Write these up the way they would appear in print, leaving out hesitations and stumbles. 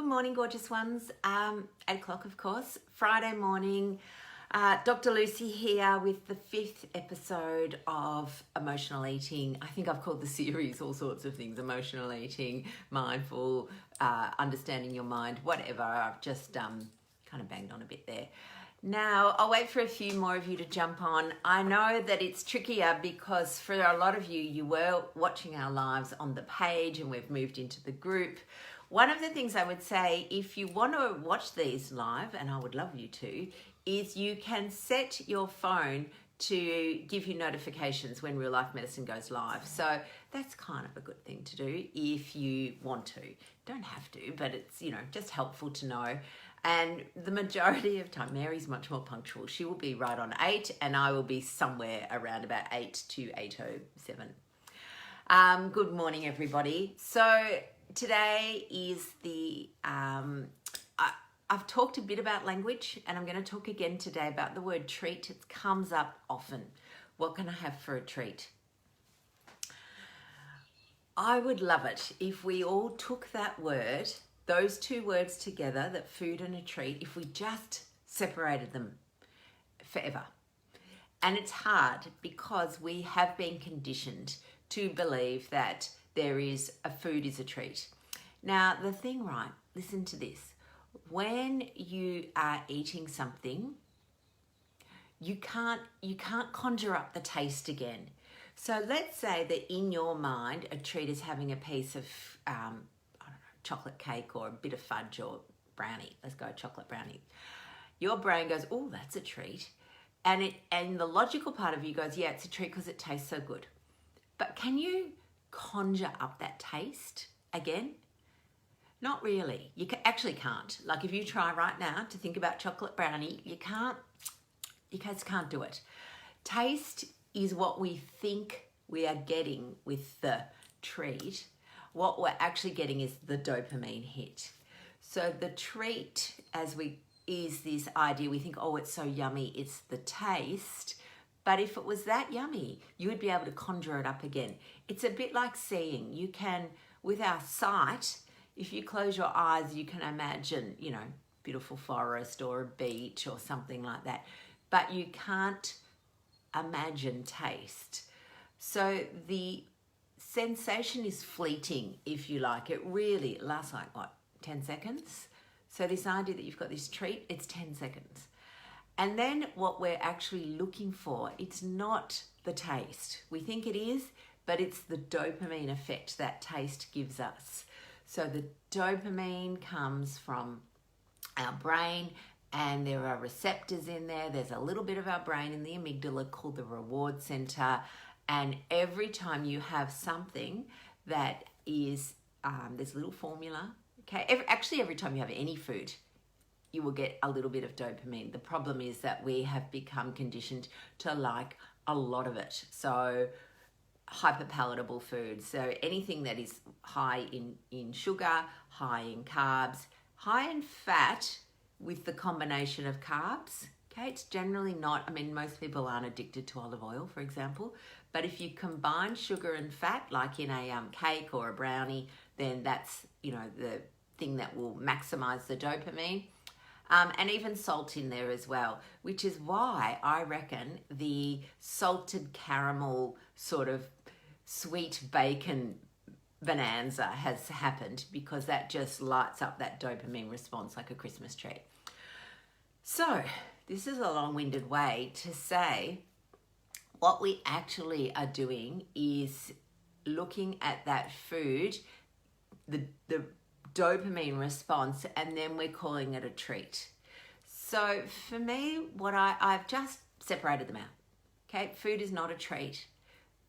morning, gorgeous ones. 8 o'clock, of course, Friday morning. Dr. Lucy here with the 5th episode of Emotional Eating. I think I've called the series all sorts of things: emotional eating, mindful, understanding your mind, whatever. I've just kind of banged on a bit there. Now, I'll wait for a few more of you to jump on. I know that it's trickier because for a lot of you, you were watching our lives on the page and we've moved into the group. One of the things I would say, if you want to watch these live, and I would love you to, is you can set your phone to give you notifications when Real Life Medicine goes live. So that's kind of a good thing to do if you want to. Don't have to, but it's, just helpful to know. And the majority of time, Mary's much more punctual. She will be right on 8 and I will be somewhere around about 8 to 8:07. Good morning, everybody. So today is I've talked a bit about language and I'm going to talk again today about the word treat. It comes up often. What can I have for a treat? I would love it if we all took that word, those two words together, that food and a treat, if we just separated them forever. And it's hard because we have been conditioned to believe that a food is a treat. Now, the thing, right, listen to this. When you are eating something, you can't conjure up the taste again. So let's say that in your mind, a treat is having a piece of, chocolate cake or a bit of fudge or brownie. Let's go chocolate brownie. Your brain goes, oh, that's a treat. And the logical part of you goes, yeah, it's a treat because it tastes so good. But can you conjure up that taste again? Not really. You actually can't. Like if you try right now to think about chocolate brownie, you just can't do it. Taste is what we think we are getting with the treat. What we're actually getting is the dopamine hit. So the treat, is this idea, we think, oh, it's so yummy, it's the taste. But if it was that yummy, you would be able to conjure it up again. It's a bit like seeing. You can, with our sight, if you close your eyes, you can imagine, beautiful forest or a beach or something like that. But you can't imagine taste. So the sensation is fleeting, if you like. It lasts like, 10 seconds? So this idea that you've got this treat, it's 10 seconds. And then what we're actually looking for, it's not the taste. We think it is, but it's the dopamine effect that taste gives us. So the dopamine comes from our brain and there are receptors in there. There's a little bit of our brain in the amygdala called the reward center. And every time you have something that is, there's a little formula, okay? Every time you have any food, you will get a little bit of dopamine. The problem is that we have become conditioned to like a lot of it. So hyperpalatable foods. So anything that is high in sugar, high in carbs, high in fat with the combination of carbs. Okay, it's generally not, most people aren't addicted to olive oil, for example, but if you combine sugar and fat, like in a cake or a brownie, then that's, the thing that will maximize the dopamine. And even salt in there as well, which is why I reckon the salted caramel sort of sweet bacon bonanza has happened, because that just lights up that dopamine response like a Christmas tree. So this is a long-winded way to say what we actually are doing is looking at that food, the dopamine response, and then we're calling it a treat. So for me, I've just separated them out. Okay, food is not a treat.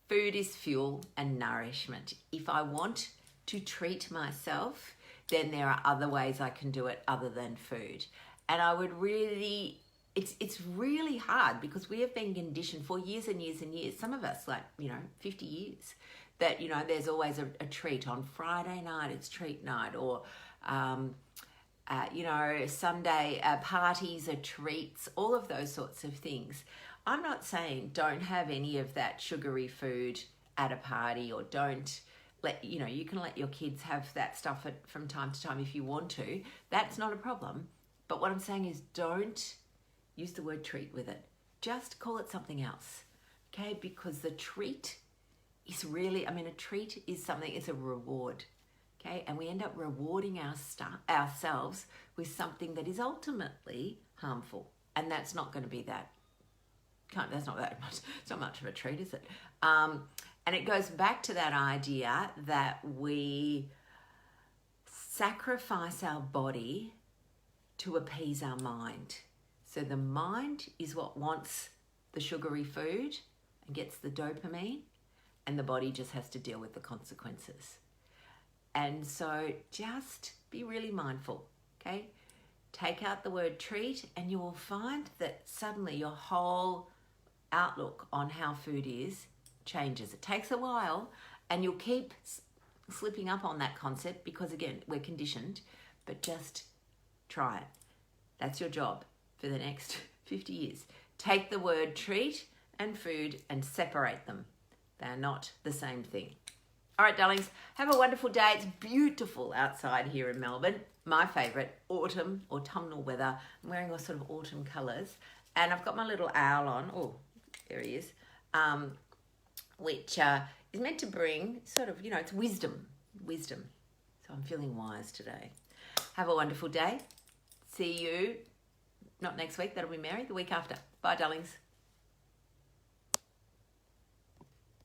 Food is fuel and nourishment. If I want to treat myself, then there are other ways I can do it other than food. And I would really, it's really hard because we have been conditioned for years and years and years, some of us 50 years, that, there's always a treat. On Friday night, it's treat night, or, Sunday parties are treats, all of those sorts of things. I'm not saying don't have any of that sugary food at a party, or don't you can let your kids have that stuff from time to time if you want to. That's not a problem. But what I'm saying is don't use the word treat with it. Just call it something else, okay? Because the treat is really, a treat is something, it's a reward, okay? And we end up rewarding ourselves with something that is ultimately harmful. And that's not going to be that's not that much, it's not much of a treat, is it? And it goes back to that idea that we sacrifice our body to appease our mind. So the mind is what wants the sugary food and gets the dopamine, and the body just has to deal with the consequences. And so just be really mindful, okay? Take out the word treat and you will find that suddenly your whole outlook on how food is changes. It takes a while and you'll keep slipping up on that concept because, again, we're conditioned, but just try it. That's your job for the next 50 years. Take the word treat and food and separate them. They're not the same thing. All right, darlings, have a wonderful day. It's beautiful outside here in Melbourne. My favourite, autumnal weather. I'm wearing all sort of autumn colours. And I've got my little owl on. Oh, there he is. Which is meant to bring sort of, it's wisdom. So I'm feeling wise today. Have a wonderful day. See you, not next week, that'll be Mary, the week after. Bye, darlings.